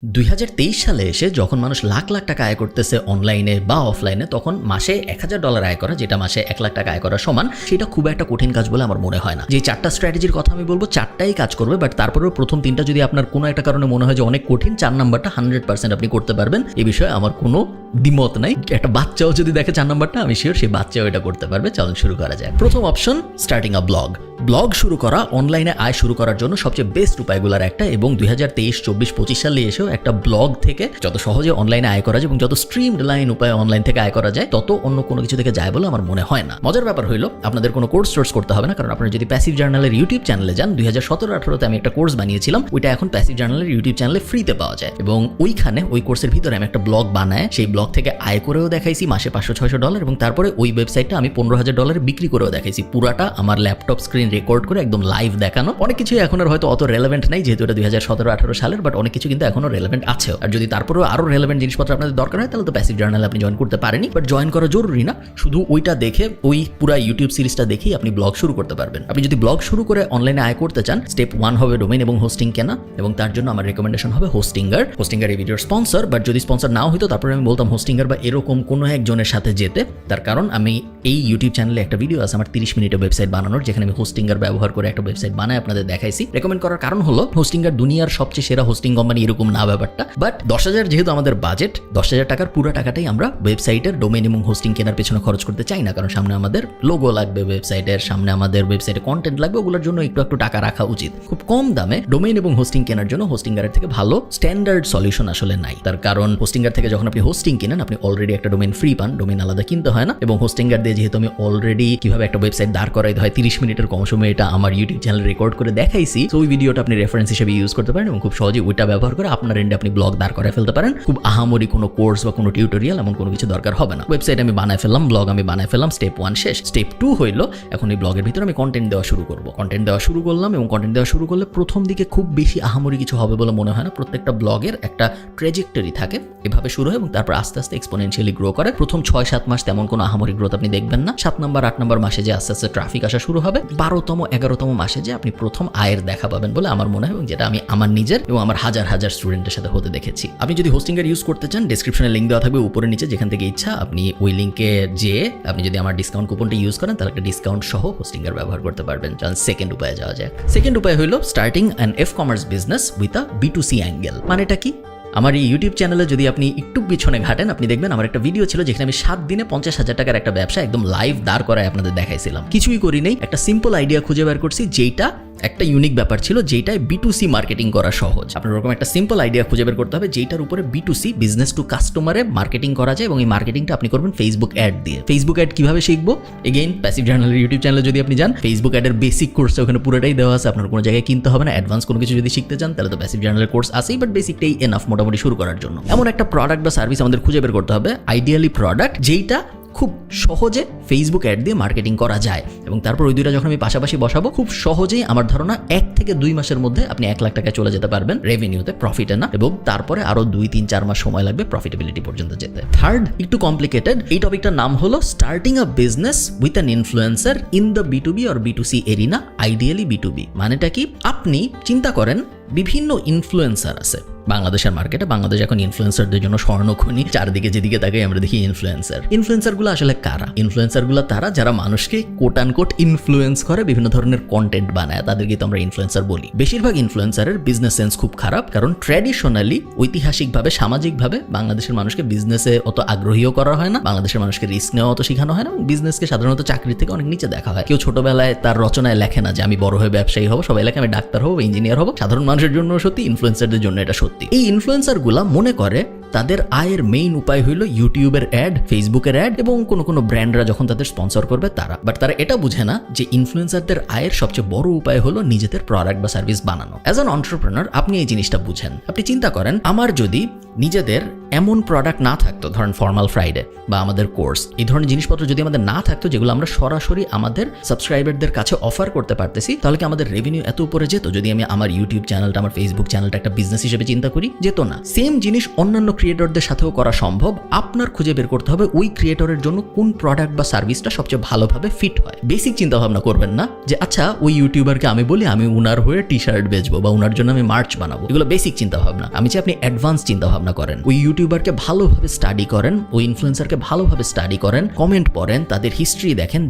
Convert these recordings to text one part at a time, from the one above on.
2023 সালে এসে যখন মানুষ লাখ লাখ টাকা আয় করতেছে অনলাইনে বা অফলাইনে, তখন মাসে $1000 আয় করা, যেটা মাসে 1 লাখ টাকা আয় করা সমান, সেটা খুব একটা কঠিন কাজ বলে আমার মনে হয় না। যে 4টা স্ট্র্যাটেজির কথা আমি বলবো, 4টাই কাজ করবে, বাট তারপরেও প্রথম 3টা যদি আপনার কোনো একটা কারণে মনে হয় যে অনেক কঠিন, 4 নাম্বারটা 100% আপনি করতে পারবেন, এই বিষয়ে আমার কোনো দ্বিমত নাই। একটা বাচ্চাও যদি দেখে 4 নাম্বারটা, আমি শিওর সেই বাচ্চাও এটা করতে পারবে। চলুন শুরু করা যায়। প্রথম অপশন, স্টার্টিং আ ব্লগ। ব্লগ শুরু করা, অনলাইনে আয় শুরু করার জন্য সবচেয়ে বেস্ট উপায়গুলোর একটা, এবং 2023, 24, 25 সালে এসেও একটা ব্লগ থেকে যত সহজে অনলাইনে আয় করা যায় এবং যত স্ট্রিমড লাইন উপায়ে অনলাইন থেকে আয় করা যায়, তত অন্য কোনো কিছু থেকে যায় বলে আমার মনে হয় না। মজার ব্যাপার হইলো, আপনাদের কোনো কোর্স করতে হবে না, কারণ আপনারা যদি প্যাসিভ জার্নালের ইউটিউব চ্যানেলে যান, 2017-18তে আমি একটা কোর্স বানিয়েছিলাম, ওইটা এখন প্যাসিভ জার্নালের ইউটিউব চ্যানেলে ফ্রিতে পাওয়া যায়, এবং ওইখানে ওই কোর্সের ভিতরে আমি একটা ব্লগ বানায় সেই ব্লগ থেকে আয় করেও দেখাইছি মাসে $500-600, এবং তারপরে ওই ওয়েবসাইটটা আমি $15,000 বিক্রি করেও দেখাইছি। পুরাটা আমার ল্যাপটপ স্ক্রিন রেকর্ড করে একদম লাইভ দেখানো। অনেক কিছু এখন আর হয়তো অত রেলেভেন্ট নাই, যেহেতু এটা 2017-18 সালের, বাট অনেক কিছু কিন্তু এখনো রেলেভেন্ট আছে। আর যদি তারপরেও আরো রেলেভেন্ট জিনিসপত্র আপনাদের দরকার হয়, তাহলে তো প্যাসিভ জার্নালে আপনি জয়েন করতে পারেনি, বাট জয়েন করা জরুরি না। শুধু ওইটা দেখে, ওই পুরা ইউটিউব সিরিজটা দেখেই আপনি ব্লগ শুরু করতে পারবেন। আপনি যদি ব্লগ শুরু করে অনলাইনে আয় করতে চান, স্টেপ 1 হবে ডোমেইন এবং হোস্টিং কেনা, এবং তার জন্য আমার রেকমেন্ডেশন হবে হোস্টিঙ্গার। হোস্টিঙ্গার এই ভিডিওর স্পন্সর, বাট যদি স্পন্সর নাও হইতো, তারপরে আমি বলতাম হোস্টিঙ্গার বা এরকম কোনো একজনের সাথে যেতে। তার কারণ আমি এই ইউটিউব চ্যানেলে একটা ভিডিও আছে আমার 30 মিনিটের ওয়েবসাইট বানানোর, যেখানে আমি হোস্টিঙ্গার ব্যবহার করে একটা ওয়েবসাইট বানায় আপনাদের দেখাইছি। রেকমেন্ড করার কারণ হলো, হোস্টিঙ্গার দুনিয়ার সবচেয়ে সেরা হোস্টিং কোম্পানি এরকম না ব্যাপারটা, বাট 10,000 যেহেতু আমাদের বাজেট, 10,000 টাকার পুরো টাকাটাই আমরা ওয়েবসাইটের ডোমেইন এবং হোস্টিং কেনার পেছনে খরচ করতে চাই না, কারণ সামনে আমাদের লোগো লাগবে, ওয়েবসাইটের সামনে আমাদের ওয়েবসাইটে কন্টেন্ট লাগবে, ওগুলোর জন্য একটু টাকা রাখা উচিত। খুব কম দামে ডোমেইন এবং হোস্টিং কেনার জন্য হোস্টিঙ্গারের থেকে ভালো স্ট্যান্ডার্ড সলিউশন আসলে নাই। তার কারণ হোস্টিঙ্গার থেকে যখন আপনি হোস্টিং কিনেন, আপনি অলরেডি একটা ডোমেইন ফ্রি পান, ডোমেইন আলাদা কিনতে হয় না, এবং হোস্টিঙ্গার দিয়ে যেহেতু আমি অলরেডি কিভাবে একটা ওয়েবসাইট দাঁড় করাইতে হয় 30 মিনিটের কম সময়ে এটা আমার ইউটিউব চ্যানেলে রেকর্ড করে দেখাইছি, তো ওই ভিডিওটা আপনি রেফারেন্স হিসেবে ইউজ করতে পারেন, এবং খুব সহজে ওইটা ব্যবহার করে আপনার এন্ডে আপনি ব্লগ দাঁড় করায় ফেলতে পারেন। খুব আহামরি কোনো কোর্স বা কোনো টিউটোরিয়াল এমন কোনো কিছু দরকার হবে না। ওয়েবসাইট আমি বানায় ফেললাম, ব্লগ আমি বানায় ফেললাম, স্টেপ 1 শেষ। স্টেপ 2 হইলো, এখন এই ব্লগের ভিতরে আমি কন্টেন্ট দেওয়া শুরু করব। কন্টেন্ট দেওয়া শুরু করলাম, এবং কন্টেন্ট দেওয়া শুরু করলে প্রথম দিকে খুব বেশি আহামরি কিছু হবে বলে মনে হয় না। প্রত্যেকটা ব্লগের একটা ট্র্যাজেক্টরি থাকে, এভাবে শুরু হয় এবং তারপর আস্তে আস্তে এক্সপোনেনশিয়ালি গ্রো করে। প্রথম 6-7 মাস তেমন কোনো আহামরি গ্রোথ আপনি দেখবেন না। 7 নম্বর 8 নম্বর মাসে যে আস্তে আস্তে ট্রাফিক আসা শুরু হবে, 12তম 11তম মাসে যে আপনি প্রথম আয়ের দেখা পাবেন বলে আমার মনে হয়, এবং যেটা আমি আমার নিজের এবং আমার হাজার হাজার স্টুডেন্টের সাথে হতে দেখেছি। আপনি যদি হোস্টিঙ্গার ইউজ করতে চান, ডেসক্রিপশনে লিঙ্ক দেওয়া থাকবে উপরে নিচে, যেখান থেকে ইচ্ছা আপনি ওই লিঙ্কে যেয়ে আপনি যদি আমার ডিসকাউন্ট কুপনটা ইউজ করেন, তাহলে একটা ডিসকাউন্ট সহ হোস্টিঙ্গার ব্যবহার করতে পারবেন। চলুন সেকেন্ড উপায়ে যাওয়া যাক। সেকেন্ড উপায় হলো starting an e-commerce business with a B2C angle. মানেটা কি? আমার এই ইউটিউব চ্যানেলে যদি আপনি একটু পিছনে ঘাটেন, আপনি দেখবেন আমার একটা ভিডিও ছিল যেখানে আমি 7 দিনে 50,000 টাকার একটা ব্যবসা একদম লাইভ দাঁড় করায় আপনাদের দেখাইছিলাম। কিছুই করি নেই, একটা সিম্পল আইডিয়া খুঁজে বের করছি, যেটা একটা ইউনিক ব্যাপার ছিল, যেটায় B2C মার্কেটিং করা সহজ। আপনার ওরকম একটা সিম্পল আইডিয়া খুঁজে বের করতে হবে, যেটার উপরে B2C বিজনেস টু কাস্টমারে মার্কেটিং করা যায়, এবং এই মার্কেটিংটা আপনি করবেন ফেসবুক অ্যাড দিয়ে। ফেসবুক অ্যাড কিভাবে শিখবো? এগেইন প্যাসিভ জার্নালের ইউটিউব চ্যানেলে যদি আপনি যান, ফেসবুক অ্যাডের বেসিক কোর্সটা ওখানে পুরোটাই দেওয়া আছে, আপনার কোনো জায়গায় কিনতে হবে না। অ্যাডভান্স কোনো কিছু যদি শিখতে চান, তাহলে তো প্যাসিভ জার্নালের কোর্স আছেই, বাট বেসিকটাই এনাফ মোটামুটি শুরু করার জন্য। এমন একটা প্রোডাক্ট বা সার্ভিস আমাদের খুঁজে বের করতে হবে, আইডিয়ালি প্রোডাক্ট যেইটা খুব সহজে ফেসবুক অ্যাড দিয়ে মার্কেটিং করা যায়, এবং তারপর ওই দুইটা যখন আমি পাশাপাশি বসাবো, খুব সহজেই আমার ধারণা 1 থেকে 2 মাসের মধ্যে আপনি 1 লাখ টাকায় চলে যেতে পারবেন রেভিনিউতে, প্রফিটে না, এবং তারপরে আরো 2-3-4 মাস সময় লাগবে প্রফিটেবিলিটি পর্যন্ত যেতে। থার্ড, একটু কমপ্লিকেটেড, এই টপিকটার নাম হলো starting a business with an influencer in the B2B or B2C arena, ideally B2B। মানেটা কি? আপনি চিন্তা করেন, বিভিন্ন ইনফ্লুয়েন্সার আছে বাংলাদেশের মার্কেটে। বাংলাদেশ এখন ইনফ্লুয়েন্সারদের জন্য স্বর্ণখনি, চারদিকে যেদিকে তাকাই আমরা দেখি ইনফ্লুয়েন্সারগুলো আসলে কারা? ইনফ্লুয়েন্সারগুলো তারা যারা মানুষকে কোট আনকোট ইনফ্লুয়েন্স করে, বিভিন্ন ধরনের কন্টেন্ট বানায়, তাদেরকে তো আমরা ইনফ্লুয়েন্সার বলি। বেশিরভাগ ইনফ্লুয়েন্সারের বিজনেস সেন্স খুব খারাপ, কারণ ট্র্যাডিশনালি, ঐতিহাসিকভাবে, সামাজিকভাবে বাংলাদেশের মানুষকে বিজনেসে অত আগ্রহীও করা হয় না, বাংলাদেশের মানুষকে রিস্ক নেওয়া অত শেখানো হয় না, এবং বিজনেসকে সাধারণত চাকরির থেকে অনেক নিচে দেখা হয়। কেউ ছোটবেলায় তার রচনায় লেখে না যে আমি বড় হয়ে ব্যবসায়ী হব, সবাই লেখে আমি ডাক্তার হব, ইঞ্জিনিয়ার হব। সাধারণ মানুষের জন্য সত্যি, ইনফ্লুয়েন্সারদের জন্য এটা সত্যি। এই ইনফ্লুয়েন্সারগুলা মনে করে তাদের আয়ের মেইন উপায় হইল ইউটিউবের অ্যাড, ফেসবুকের অ্যাড, এবং কোনো ব্র্যান্ডরা যখন তাদের স্পন্সর করবে তারা। বাট তারা এটা বুঝে না যে ইনফ্লুয়েন্সারদের আয়ের সবচেয়ে বড় উপায় হলো নিজেদের প্রোডাক্ট বা সার্ভিস বানানো। অ্যাজ অ্যান এন্টারপ্রেনার আপনি এই জিনিসটা বুঝেন। আপনি চিন্তা করেন, আমার যদি নিজেদের এমন প্রোডাক্ট না থাকতো, ধরেন ফর্মাল ফ্রাইডে বা আমাদের কোর্স, এই ধরনের জিনিসপত্র যদি আমাদের না থাকতো যেগুলো আমরা সরাসরি আমাদের সাবস্ক্রাইবারদের কাছে অফার করতে পারতেছি, তাহলে কি আমাদের রেভিনিউ এত উপরে যেত? যদি আমি আমার ইউটিউব চ্যানেলটা, আমার ফেসবুক চ্যানেলটা একটা বিজনেস হিসেবে চিন্তা করি, যেত না। সেম জিনিস অন্যান্য ক্রিয়েটরদের সাথেও করা সম্ভব। আপনার খুঁজে বের করতে হবে ওই ক্রিয়েটরের জন্য কোন প্রোডাক্ট বা সার্ভিসটা সবচেয়ে ভালোভাবে ফিট হয়। বেসিক চিন্তা ভাবনা করবেন না যে আচ্ছা ওই ইউটিউবারকে আমি বলি আমি উনার হয়ে টি শার্ট বেচবো বা উনার জন্য আমি মার্চ বানাবো। এগুলো বেসিক চিন্তা ভাবনা। আমি চাই আপনি অ্যাডভান্স চিন্তা ভাবনা করেন। ওই ইউটিউবারকে ভালোভাবে স্টাডি করেন, ওই ইনফ্লুয়েন্সারকে ভালোভাবে স্টাডি করেন, কমেন্ট পড়েন, তাদের হিস্ট্রি দেখেন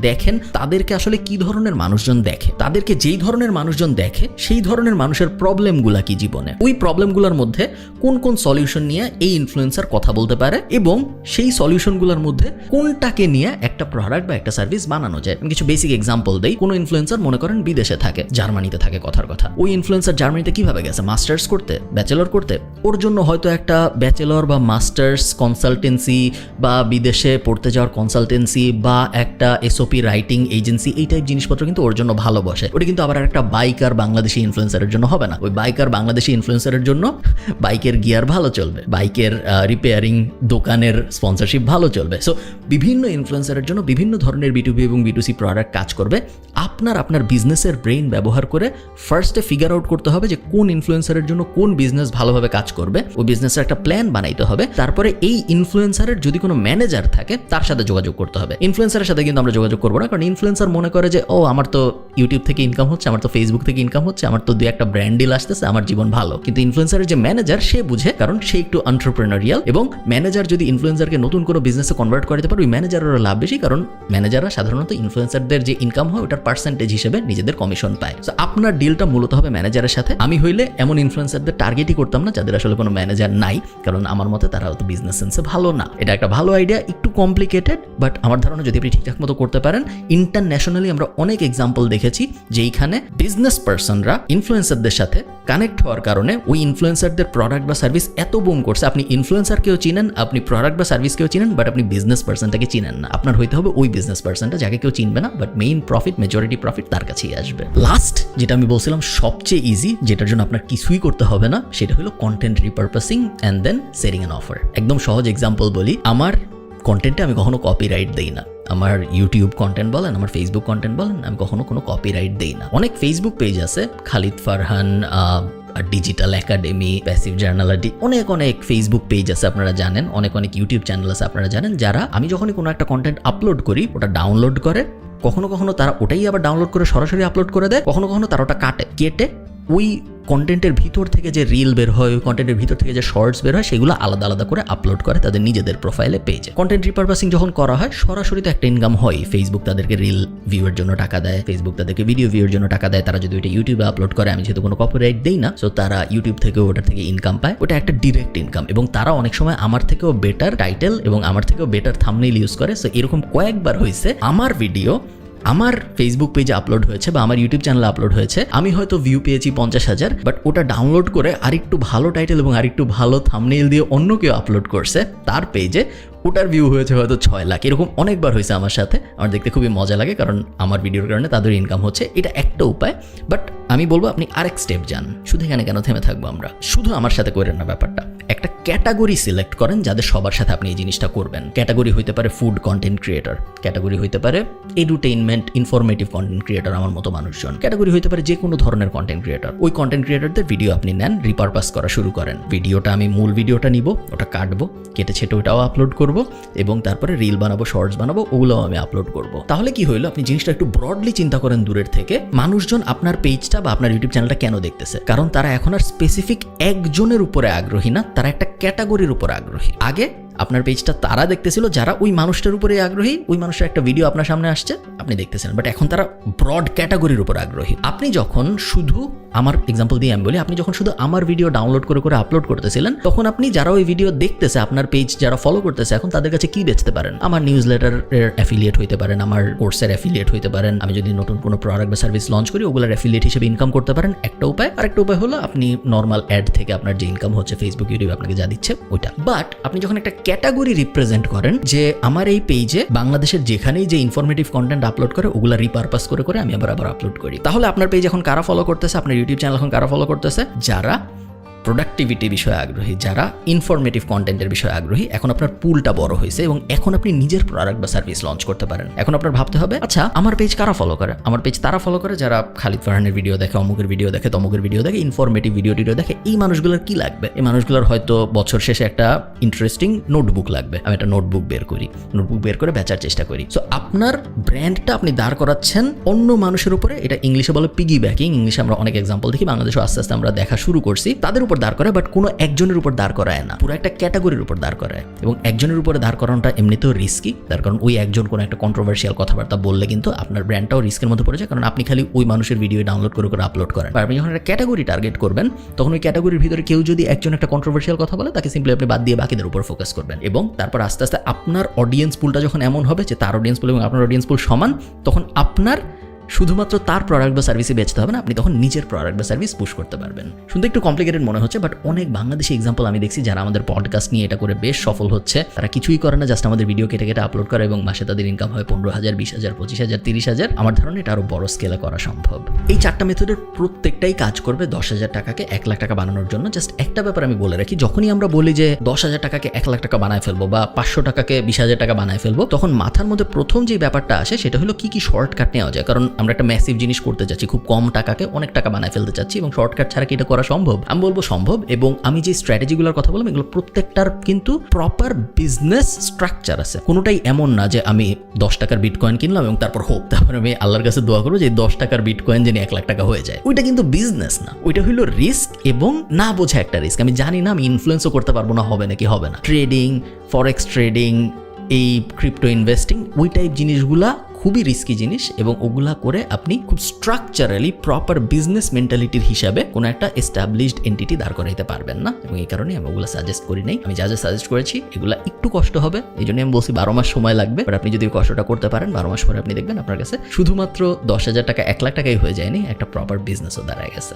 তাদেরকে আসলে কি ধরনের মানুষজন দেখে, তাদেরকে যেই ধরনের মানুষজন দেখে সেই ধরনের মানুষের প্রবলেমগুলা কি জীবনে, ওই প্রবলেমগুলোর মধ্যে কোন কোন সলিউশন নিয়ে এই ইনফ্লুয়েন্সার কথা বলতে পারে এবং সেই সলিউশনগুলোর মধ্যে কোনটাকে নিয়ে একটা প্রোডাক্ট বা একটা সার্ভিস বানানো যায়। আমি কিছু বেসিক এক্সাম্পল দেই। কোনো ইনফ্লুয়েন্সার মনে করেন বিদেশে থাকে, জার্মানিতে থাকে কথার কথা। ওই ইনফ্লুয়েন্সার জার্মানিতে কিভাবে গেছে? মাস্টার্স করতে, ব্যাচেলর করতে। ওর জন্য হয়তো একটা ব্যাচেলর বা মাস্টার্স কনসালটেন্সি বা বিদেশে পড়তে যাওয়ার কনসালটেন্সি বা একটা এসওপি রাইটিং এজেন্সি, এই টাইপ জিনিসপত্র কিন্তু ওর জন্য ভালো বসে। ওটা কিন্তু আবার একটা বাইকার বাংলাদেশি ইনফ্লুয়েন্সারের জন্য হবে না। ওই বাইকার বাংলাদেশি ইনফ্লুয়েন্সারের জন্য বাইকের গিয়ার ভালো চলবে, বাইকের রিপেয়ারিং দোকানের স্পন্সরশিপ ভালো চলবে। সো বিভিন্ন ইনফ্লুয়েন্সারের জন্য বিভিন্ন ধরনের B2B এবং B2C প্রোডাক্ট কাজ করবে। আপনার বিজনেসের ব্রেইন ব্যবহার করে ফার্স্টে ফিগার আউট করতে হবে যে কোন ইনফ্লুয়েন্সারের জন্য কোন বিজনেস ভালোভাবে কাজ করবে। ওই বিজনেসের একটা প্ল্যান বানাইতে হবে। তারপরে এই ইনফ্লুয়েন্সারের যদি কোনো ম্যানেজার থাকে তার সাথে যোগাযোগ করতে হবে। ইনফ্লুয়েন্সারের সাথে কিন্তু আমরা যোগাযোগ করবো না, কারণ ইনফ্লুয়েন্সার মনে করে যে ও আমার তো ইউটিউব থেকে ইনকাম হচ্ছে, আমার তো ফেসবুক থেকে ইনকাম হচ্ছে, আমার তো দুই একটা ব্র্যান্ড ডিল আসতেছে, আমার জীবন ভালো। কিন্তু ইনফ্লুয়েন্সারের যে ম্যানেজার সে বুঝে, কারণ সে একটু এন্টারপ্রেনারিয়াল, এবং ম্যানেজার যদি ইনফ্লুয়েন্সারকে নতুন কোনো বিজনেসে কনভার্ট করতে পারে ওই ম্যানেজারেরও লাভ বেশি, কারণ ম্যানেজাররা সাধারণত ইনফ্লুয়েন্সারদের যে ইনকাম হয় ওটার পার্সেন্টেজ হিসেবে নিজেদের কমিশন পায়। সো আপনার ডিলটা মূলত হবে ম্যানেজারের সাথে। আমি হইলে এমন ইনফ্লুয়েন্সারদের টার্গেটই করতাম না যাদের আসলে কোনো ম্যানেজার নাই, কারণ আমার মতে তারা হয়তো বিজনেস সেন্সে ভালো না। এটা একটা ভালো আইডিয়া, একটু কমপ্লিকেটেড, বাট আমার ধারণা যদি আপনি ঠিকঠাক মতো করতে পারেন। ইন্টারন্যাশনালি আমরা অনেক এক্সাম্পল দেখেছি যেইখানে বিজনেস পার্সনরা ইনফ্লুয়েন্সারদের সাথে কানেক্ট হওয়ার কারণে ওই ইনফ্লুয়েন্সারদের প্রোডাক্ট বা সার্ভিস এত বুম করছে। আপনি ইনফ্লুয়েন্সারকেও চিনেন, আপনি প্রোডাক্ট বা সার্ভিসকেও চিনেন, বাট আপনি বিজনেস পার্সনটাকে চিনেন না। আপনার হইতে হবে ওই বিজনেস পার্সনটা যাকে কেউ চিনবে না, but main profit, majority profit তার কাছেই আসবে। লাস্ট যেটা আমি বলছিলাম সবচেয়ে ইজি, যেটার জন্য আপনার কিছুই করতে হবে না, সেটা হলো content repurposing and then setting an offer. একদম সহজ এক্সাম্পল বলি, আমার কন্টেন্টে আমি কখনো কপিরাইট দেই না। আমার ইউটিউব কন্টেন্ট বলেন, আমার ফেসবুক কন্টেন্ট বলেন, আমি কখনো কোনো কপিরাইট দেই না। অনেক ফেসবুক পেজ আছে, Khalid Farhan, digital academy, passive জার্নালিটি, অনেক ফেসবুক পেজ আছে আপনারা জানেন, অনেক ইউটিউব চ্যানেল আছে আপনারা জানেন, যারা আমি যখনই কোনো একটা কন্টেন্ট আপলোড করি ওটা ডাউনলোড করে, কখনো তারা ওটাই আবার ডাউনলোড করে সরাসরি আপলোড করে দেয়, কখনো তারা ওটা কেটে ওই কন্টেন্টের ভিতর থেকে যে রিল বের হয়, ওই কন্টেন্টের ভিতর থেকে যে শর্টস বের হয়, সেগুলো আলাদা করে আপলোড করে তাদের নিজেদের প্রোফাইলে পেজে। কন্টেন্ট রিপারপাসিং যখন করা হয় সরাসরি তো একটা ইনকাম হয়। ফেসবুক তাদেরকে রিল ভিউয়ের জন্য টাকা দেয়, ফেসবুক তাদেরকে ভিডিও ভিউয়ের জন্য টাকা দেয়। তারা যদি ওইটা ইউটিউবে আপলোড করে, আমি যেহেতু কোনো কপিরাইট দেই না, সো তারা ইউটিউব থেকে ওটার থেকে ইনকাম পায়। ওটা একটা ডিরেক্ট ইনকাম, এবং তারা অনেক সময় আমার থেকেও বেটার টাইটেল এবং আমার থেকেও বেটার থাম্বনেইল ইউজ করে। সো এরকম কয়েকবার হয়েছে আমার ভিডিও আমার ফেসবুক পেজে আপলোড হয়েছে বা আমার ইউটিউব চ্যানেলে আপলোড হয়েছে, আমি হয়তো ভিউ পেয়েছি 50,000, বাট ওটা ডাউনলোড করে আরেকটু ভালো টাইটেল এবং আরেকটু ভালো থাম্বনেইল দিয়ে অন্য কেউ আপলোড করছে তার পেজে, ওটার ভিউ হয়েছে হয়তো 6 লাখ। এরকম অনেকবার হয়েছে আমার সাথে। আমার দেখতে খুবই মজা লাগে, কারণ আমার ভিডিওর কারণে তাদের ইনকাম হচ্ছে। এটা একটা উপায়, বাট আমি বলবো আপনি আরেক স্টেপ যান। শুধু এখানে কেন থেমে থাকবো আমরা? শুধু আমার সাথে করেন না ব্যাপারটা, একটা ক্যাটাগরি সিলেক্ট করেন যাদের সবার সাথে আপনি এই জিনিসটা করবেন। ক্যাটাগরি হইতে পারে ফুড কন্টেন্ট ক্রিয়েটর, ক্যাটাগরি হইতে পারে এডুটেইনমেন্ট ইনফরমেটিভ কন্টেন্ট ক্রিয়েটর আমার মতো মানুষজন, ক্যাটাগরি হইতে পারে যে কোনো ধরনের কন্টেন্ট ক্রিয়েটর। ওই কন্টেন্ট ক্রিয়েটরদের ভিডিও আপনি নেন, রিপারপাস করা শুরু করেন। ভিডিওটা আমি মূল ভিডিওটা নিব, ওটা কাটবো, কেটে ছেটে ওটাও আপলোড করব, এবং তারপরে রিল বানাবো, শর্টস বানাবো, ওগুলোও আমি আপলোড করব। তাহলে কি হইলো, আপনি জিনিসটা একটু ব্রডলি চিন্তা করেন দূরের থেকে। মানুষজন আপনার পেজটা বা আপনার ইউটিউব চ্যানেলটা কেন দেখতেছে? কারণ তারা এখন আর স্পেসিফিক একজনের উপরে আগ্রহী না, তারা একটা ক্যাটাগরির উপর আগ্রহী। আগে আপনার পেজটা তারা দেখতেছিল যারা ওই মানুষটার উপরে আগ্রহী, ওই মানুষের একটা ভিডিও আপনার সামনে আসছে আপনি দেখতেছেন, বাট এখন তারা ব্রড ক্যাটাগরির উপর আগ্রহী। আপনি যখন শুধু, আমার এক্সাম্পল দিয়ে আমি বলি, আপনি যখন শুধু আমার ভিডিও ডাউনলোড করে আপলোড করতেছিলেন, তখন আপনি যারা ওই ভিডিও দেখতেছে, আপনার পেজ যারা ফলো করতেছে, এখন তাদের কাছে কি বেচতে পারেন? আমার নিউজ লেটারের অ্যাফিলিয়েট হইতে পারেন, আমার কোর্সের অ্যাফিলিয়েট হইতে পারেন, আমি যদি নতুন কোনো প্রোডাক্ট বা সার্ভিস লঞ্চ করি ওগুলোর অ্যাফিলিয়েট হিসেবে ইনকাম করতে পারেন, একটা উপায়। আরেকটা উপায় হলো আপনি নর্মাল অ্যাড থেকে আপনার যে ইনকাম হচ্ছে ফেসবুক, ইউটিউব আপনাকে যা দিচ্ছে ওইটা। বাট আপনি যখন একটা ক্যাটাগরি রিপ্রেজেন্ট করেন যে আমার এই পেজে বাংলাদেশের যেখানেই যে ইনফরমেটিভ কন্টেন্ট আপলোড করে ওগুলা রিপারপাস করে আমি আবার আপলোড করি, তাহলে আপনার পেজ এখন কারা ফলো করতেছে, আপনার ইউটিউব চ্যানেল এখন কারা ফলো করতেছে? যারা প্রোডাক্টিভিটি বিষয়ে আগ্রহী, যারা ইনফরমেটিভ কন্টেন্টের বিষয়ে আগ্রহী, এখন আপনার পুলটা বড় হয়েছে এবং এখন আপনি নিজের প্রোডাক্ট বা সার্ভিস লঞ্চ করতে পারেন। এখন আপনার ভাবতে হবে, আচ্ছা আমার পেজ কারা ফলো করে? আমার পেজ তারা ফলো করে যারা খালিদ ফারহানের ভিডিও দেখে, অমুকের ভিডিও দেখে, তমুকের ভিডিও দেখে, ইনফরমেটিভ ভিডিও দেখে। এই মানুষগুলোর কি লাগবে? এই মানুষগুলোর হয়তো বছর শেষে একটা ইন্টারেস্টিং নোটবুক লাগবে। আমি একটা নোটবুক বের করে বেচার চেষ্টা করি। সো আপনার ব্র্যান্ডটা আপনি দাঁড় করাচ্ছেন অন্য মানুষের উপরে। এটা ইংলিশে বলে পিগি ব্যাকিং। ইংলিশে আমরা অনেক এক্সাম্পল দেখি, বাংলাদেশে আস্তে আস্তে আমরা দেখা শুরু করছি। তাদের উপর দাঁড় করায়, বাট কোনো একজনের উপর দাঁড় করায় না, পুরো একটা ক্যাটাগরির উপর দাঁড় করায়। এবং একজনের উপরে দাঁড় করানোটা এমনিতেও রিস্কি, তার কারণ ওই একজন কোনো একটা কন্ট্রোভার্সিয়াল কথাবার্তা বললে কিন্তু আপনার ব্র্যান্ডটাও রিস্কের মধ্যে পড়ে যায়, কারণ আপনি খালি ওই মানুষের ভিডিও ডাউনলোড করে আপলোড করেন। আপনি যখন একটা ক্যাটাগরি টার্গেট করবেন, তখন ওই ক্যাটাগরির ভিতরে কেউ যদি একজন একটা কন্ট্রোভার্সিয়াল কথা বলে, তাকে সিম্পলি আপনি বাদ দিয়ে বাকিদের উপর ফোকাস করবেন। এবং তারপর আস্তে আস্তে আপনার অডিয়েন্স পুলটা যখন এমন হবে যে তার অডিয়েন্স পুল এবং আপনার অডিয়েন্স পুল সমান, তখন আপনার শুধুমাত্র তার প্রোডাক্ট বা সার্ভিসে বেচতে হবে না, আপনি তখন নিজের প্রোডাক্ট বা সার্ভিস পুশ করতে পারবেন। শুনতে একটু কমপ্লিকেটেড মনে হচ্ছে, বাট অনেক বাংলাদেশি এক্সাম্পল আমি দেখছি যারা আমাদের পডকাস্ট নিয়ে এটা করে বেশ সফল হচ্ছে। তারা কিছুই করে না, জাস্ট আমাদের ভিডিও কেটে আপলোড করে এবং মাসে তাদের ইনকাম হয় 15,000, 20,000, 25,000, 30,000। আমার ধারণা এটা আরও বড় স্কেলে করা সম্ভব। এই 4টা মেথডের প্রত্যেকটাই কাজ করবে 10,000 টাকাকে 1 লাখ টাকা বানানোর জন্য। জাস্ট একটা ব্যাপার আমি বলে রাখি, যখনই আমরা বলি যে 10,000 টাকাকে 1 লাখ টাকা বানায় ফেলবো বা 500 টাকাকে 20,000 টাকা বানায় ফেলবো, তখন মাথার মধ্যে প্রথম যে ব্যাপারটা আসে সেটা হলো কি শর্টকাট নেওয়া যায়। কারণ আমরা একটা ম্যাসিভ জিনিস করতে যাচ্ছি, খুব কম টাকাকে অনেক টাকা বানায় ফেলতে চাচ্ছি, এবং শর্টকাট ছাড়া কি এটা করা সম্ভব? আমি বলবো সম্ভব। এবং আমি যে স্ট্র্যাটেজিগুলোর কথা বললাম, এগুলো প্রত্যেকটার কিন্তু প্রপার বিজনেস স্ট্রাকচার আছে। কোনোটাই এমন না যে আমি 10 টাকার বিটকয়েন কিনলাম এবং তারপর তারপরে আমি আল্লাহর কাছে দোয়া করবো যে 10 টাকার বিটকয়েন যেন 1 লাখ টাকা হয়ে যায়। ওইটা কিন্তু বিজনেস না, ওইটা হলো রিস্ক এবং না বোঝা একটা রিস্ক। আমি জানি না, আমি ইনফ্লুয়েন্সও করতে পারবো না, হবে নাকি হবে না। ট্রেডিং, ফরেক্স ট্রেডিং, এই ক্রিপ্টো ইনভেস্টিং, ওই টাইপ জিনিসগুলা খুবই রিস্কি জিনিস, এবং ওগুলা করে আপনি খুব স্ট্রাকচারালি প্রপার বিজনেস মেন্টালিটির হিসাবে কোনো একটা এস্টাবলিশড এন্টিটি দাঁড় করাইতে পারবেন না। এবং এই কারণে আমি ওগুলো সাজেস্ট করি নাই। আমি যা সাজেস্ট করেছি এগুলো একটু কষ্ট হবে, এই জন্য আমি বলছি 12 মাস সময় লাগবে। বাট আপনি যদি কষ্টটা করতে পারেন, 12 মাস পরে আপনি দেখবেন আপনার কাছে শুধুমাত্র 10,000 টাকা 1 লাখ টাকাই হয়ে যায়নি, একটা প্রপার বিজনেসও দাঁড়ায় গেছে।